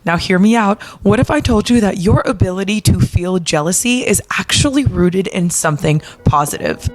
Now hear me out. What if I told you that your ability to feel jealousy is actually rooted in something positive?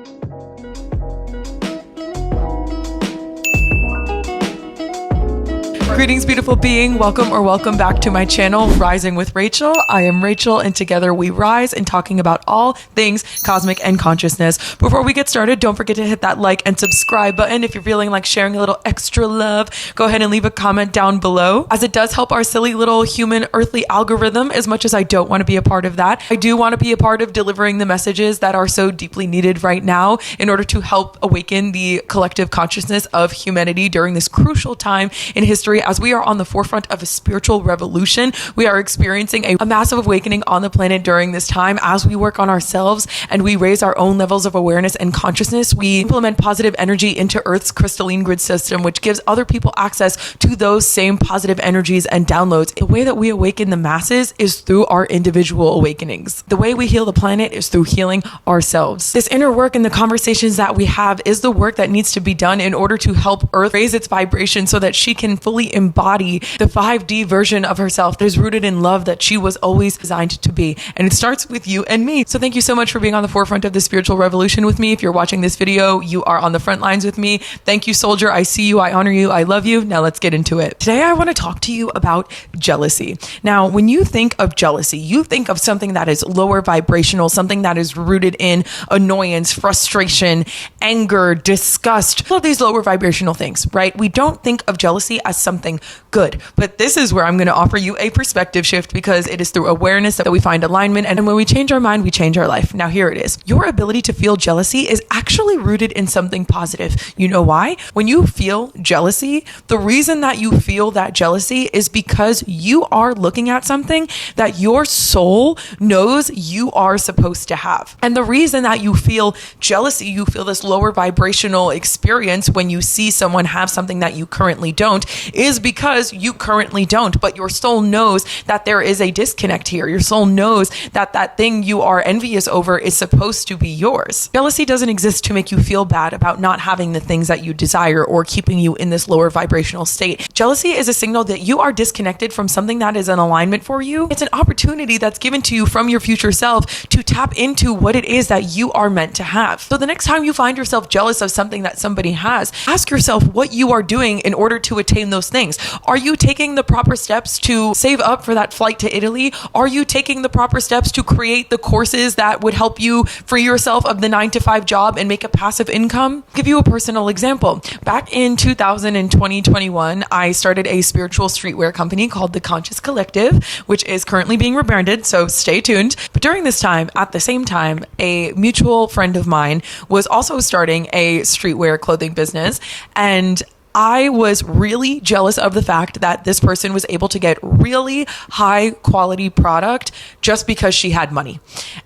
Greetings, beautiful being. Welcome back to my channel, Rising with Rachel. I am Rachel, and together we rise in talking about all things cosmic and consciousness. Before we get started, don't forget to hit that like and subscribe button. If you're feeling like sharing a little extra love, go ahead and leave a comment down below, as it does help our silly little human earthly algorithm. As much as I don't want to be a part of that, I do want to be a part of delivering the messages that are so deeply needed right now in order to help awaken the collective consciousness of humanity during this crucial time in history. As we are on the forefront of a spiritual revolution, we are experiencing a massive awakening on the planet during this time. As we work on ourselves and we raise our own levels of awareness and consciousness, we implement positive energy into Earth's crystalline grid system, which gives other people access to those same positive energies and downloads. The way that we awaken the masses is through our individual awakenings. The way we heal the planet is through healing ourselves. This inner work and the conversations that we have is the work that needs to be done in order to help Earth raise its vibration so that she can fully embody the 5D version of herself that is rooted in love that she was always designed to be. And it starts with you and me. So thank you so much for being on the forefront of the spiritual revolution with me. If you're watching this video, you are on the front lines with me. Thank you, soldier. I see you. I honor you. I love you. Now let's get into it. Today, I want to talk to you about jealousy. Now, when you think of jealousy, you think of something that is lower vibrational, something that is rooted in annoyance, frustration, anger, disgust, all of these lower vibrational things, right? We don't think of jealousy as something good. But this is where I'm going to offer you a perspective shift, because it is through awareness that we find alignment. And when we change our mind, we change our life. Now, here it is. Your ability to feel jealousy is actually rooted in something positive. You know why? When you feel jealousy, the reason that you feel that jealousy is because you are looking at something that your soul knows you are supposed to have. And the reason that you feel jealousy, you feel this lower vibrational experience when you see someone have something that you currently don't, is because you currently don't, but your soul knows that there is a disconnect here. Your soul knows that that thing you are envious over is supposed to be yours. Jealousy doesn't exist to make you feel bad about not having the things that you desire or keeping you in this lower vibrational state. Jealousy is a signal that you are disconnected from something that is an alignment for you. It's an opportunity that's given to you from your future self to tap into what it is that you are meant to have. So the next time you find yourself jealous of something that somebody has, ask yourself what you are doing in order to attain those things. Are you taking the proper steps to save up for that flight to Italy? Are you taking the proper steps to create the courses that would help you free yourself of the 9-to-5 job and make a passive income? I'll give you a personal example. Back in 2021, I started a spiritual streetwear company called The Conscious Collective, which is currently being rebranded, so stay tuned. But during this time, at the same time, a mutual friend of mine was also starting a streetwear clothing business, and I was really jealous of the fact that this person was able to get really high quality product just because she had money.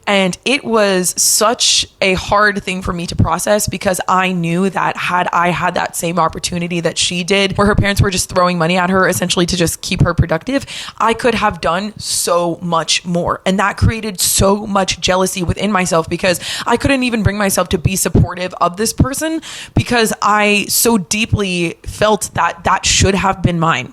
And it was such a hard thing for me to process, because I knew that had I had that same opportunity that she did, where her parents were just throwing money at her essentially to just keep her productive, I could have done so much more. And that created so much jealousy within myself, because I couldn't even bring myself to be supportive of this person, because I so deeply felt that that should have been mine.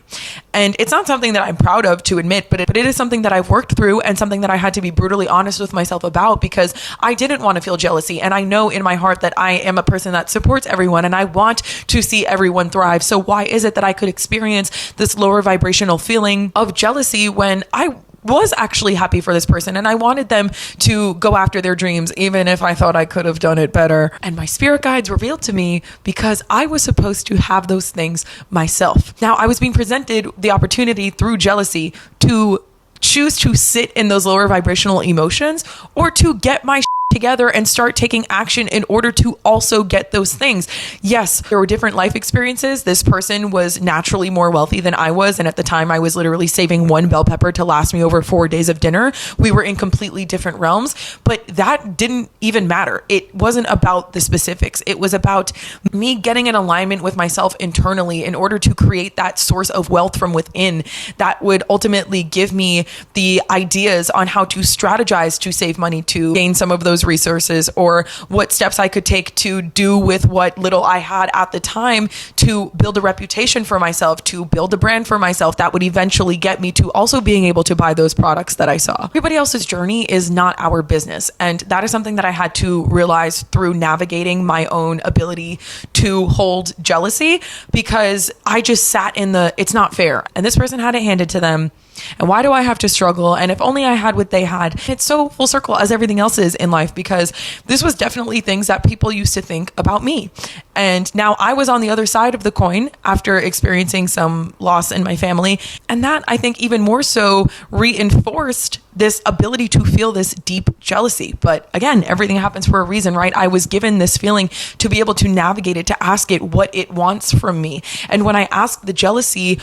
And it's not something that I'm proud of to admit, but it is something that I've worked through, and something that I had to be brutally honest with myself about, because I didn't want to feel jealousy. And I know in my heart that I am a person that supports everyone, and I want to see everyone thrive. So why is it that I could experience this lower vibrational feeling of jealousy when I was actually happy for this person and I wanted them to go after their dreams, even if I thought I could have done it better? And my spirit guides revealed to me, because I was supposed to have those things myself. Now, I was being presented the opportunity through jealousy to choose to sit in those lower vibrational emotions, or to get my together and start taking action in order to also get those things. Yes, there were different life experiences. This person was naturally more wealthy than I was. And at the time, I was literally saving one bell pepper to last me over 4 days of dinner. We were in completely different realms, but that didn't even matter. It wasn't about the specifics. It was about me getting in alignment with myself internally in order to create that source of wealth from within that would ultimately give me the ideas on how to strategize to save money, to gain some of those resources or what steps I could take to do with what little I had at the time to build a reputation for myself, to build a brand for myself that would eventually get me to also being able to buy those products that I saw. Everybody else's journey is not our business. And that is something that I had to realize through navigating my own ability to hold jealousy, because I just sat in the, it's not fair. And this person had it handed to them. And why do I have to struggle? And if only I had what they had. It's so full circle as everything else is in life, because this was definitely things that people used to think about me. And now I was on the other side of the coin after experiencing some loss in my family. And that, I think, even more so reinforced this ability to feel this deep jealousy. But again, everything happens for a reason, right? I was given this feeling to be able to navigate it, to ask it what it wants from me. And when I asked the jealousy,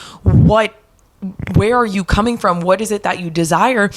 where are you coming from? What is it that you desire?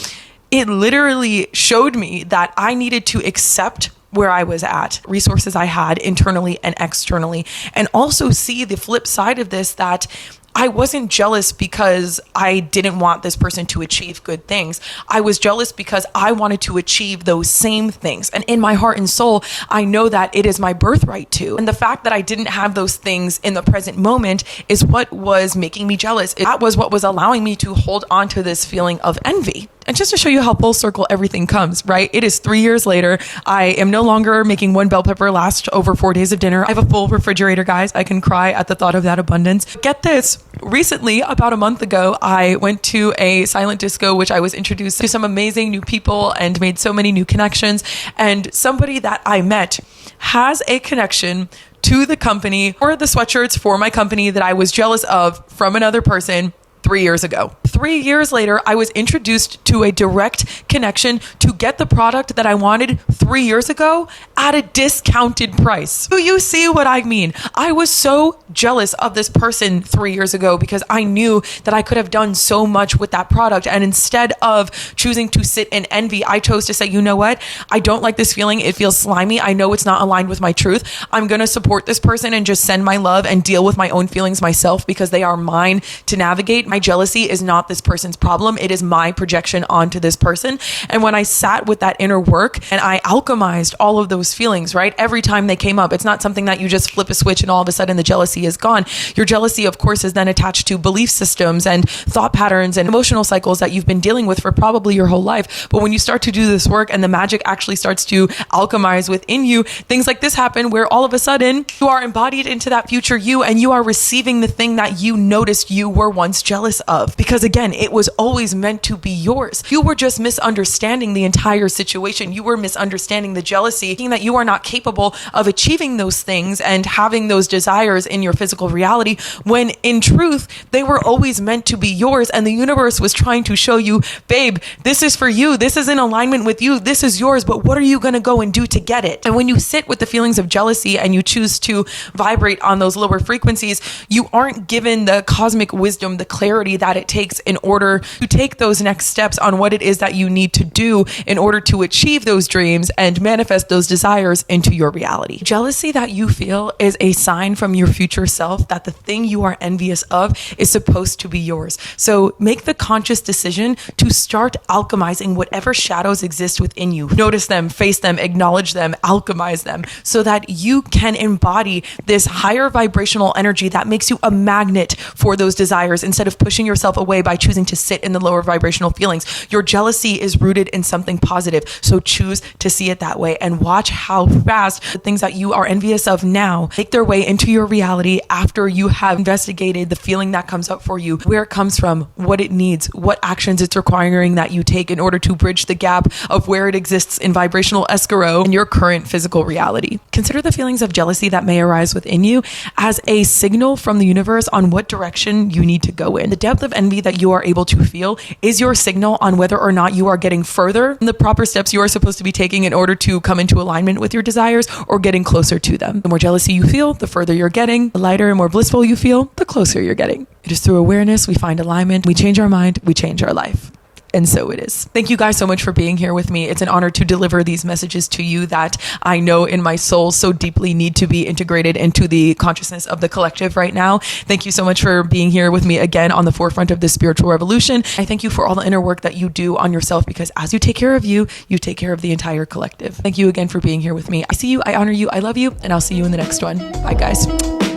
It literally showed me that I needed to accept where I was at, resources I had internally and externally, and also see the flip side of this, that I wasn't jealous because I didn't want this person to achieve good things. I was jealous because I wanted to achieve those same things. And in my heart and soul, I know that it is my birthright to. And the fact that I didn't have those things in the present moment is what was making me jealous. That was what was allowing me to hold on to this feeling of envy. And just to show you how full circle everything comes, right? It is 3 years later. I am no longer making one bell pepper last over 4 days of dinner. I have a full refrigerator, guys. I can cry at the thought of that abundance. Get this. Recently, about a month ago, I went to a silent disco, which I was introduced to some amazing new people and made so many new connections. And somebody that I met has a connection to the company or the sweatshirts for my company that I was jealous of from another person 3 years ago. 3 years later, I was introduced to a direct connection to get the product that I wanted 3 years ago at a discounted price. Do you see what I mean? I was so jealous of this person 3 years ago because I knew that I could have done so much with that product. And instead of choosing to sit in envy, I chose to say, you know what? I don't like this feeling. It feels slimy. I know it's not aligned with my truth. I'm going to support this person and just send my love and deal with my own feelings myself, because they are mine to navigate. My jealousy is not this person's problem. It is my projection onto this person. And when I sat with that inner work and I alchemized all of those feelings, right? Every time they came up, it's not something that you just flip a switch and all of a sudden the jealousy is gone. Your jealousy, of course, is then attached to belief systems and thought patterns and emotional cycles that you've been dealing with for probably your whole life. But when you start to do this work and the magic actually starts to alchemize within you, things like this happen where all of a sudden you are embodied into that future you, and you are receiving the thing that you noticed you were once jealous of. Because again, it was always meant to be yours. You were just misunderstanding the entire situation. You were misunderstanding the jealousy, thinking that you are not capable of achieving those things and having those desires in your physical reality, when in truth, they were always meant to be yours. And the universe was trying to show you, babe, this is for you. This is in alignment with you. This is yours. But what are you going to go and do to get it? And when you sit with the feelings of jealousy and you choose to vibrate on those lower frequencies, you aren't given the cosmic wisdom, the clarity that it takes in order to take those next steps on what it is that you need to do in order to achieve those dreams and manifest those desires into your reality. Jealousy that you feel is a sign from your future self that the thing you are envious of is supposed to be yours. So make the conscious decision to start alchemizing whatever shadows exist within you. Notice them, face them, acknowledge them, alchemize them, so that you can embody this higher vibrational energy that makes you a magnet for those desires instead of pushing yourself away by choosing to sit in the lower vibrational feelings. Your jealousy is rooted in something positive. So choose to see it that way and watch how fast the things that you are envious of now make their way into your reality after you have investigated the feeling that comes up for you, where it comes from, what it needs, what actions it's requiring that you take in order to bridge the gap of where it exists in vibrational escargot in your current physical reality. Consider the feelings of jealousy that may arise within you as a signal from the universe on what direction you need to go in. The depth of envy that you are able to feel is your signal on whether or not you are getting further in the proper steps you are supposed to be taking in order to come into alignment with your desires, or getting closer to them. The more jealousy you feel, the further you're getting. The lighter and more blissful you feel, the closer you're getting. It is through awareness we find alignment. We change our mind, we change our life. And so it is. Thank you guys so much for being here with me. It's an honor to deliver these messages to you that I know in my soul so deeply need to be integrated into the consciousness of the collective right now. Thank you so much for being here with me again on the forefront of this spiritual revolution. I thank you for all the inner work that you do on yourself, because as you take care of you, you take care of the entire collective. Thank you again for being here with me. I see you, I honor you, I love you, and I'll see you in the next one. Bye guys.